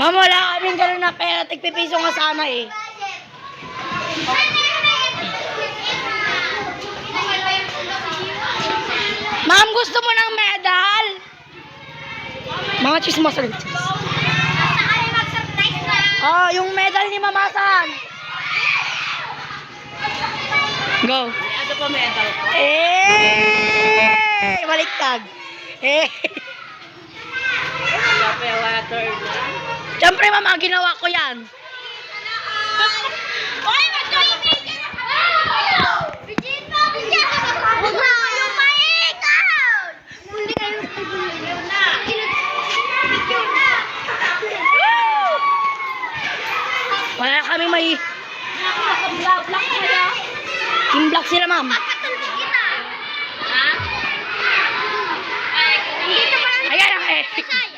Ma'am, wala kaming ganun na pera. Tigpipiso nga sana eh. Ma'am, gusto mo ng medal? Mga chismosa rin. Oh, yung medal ni Mamasan. Go. Ano pa medal ko? Baliktad. Kape water na. Siyempre, mama, ginawa ko yan. Oy, magkaibigan na kami! Vegeta! Huwag na kayong maikaw! Hindi kayo yun na! Yun na! Wala kami may... Naka-black kaya? Team black sila, ma'am. Papatulog kita! Ha? Ay, nandito pa lang Ayan ang Bisaya.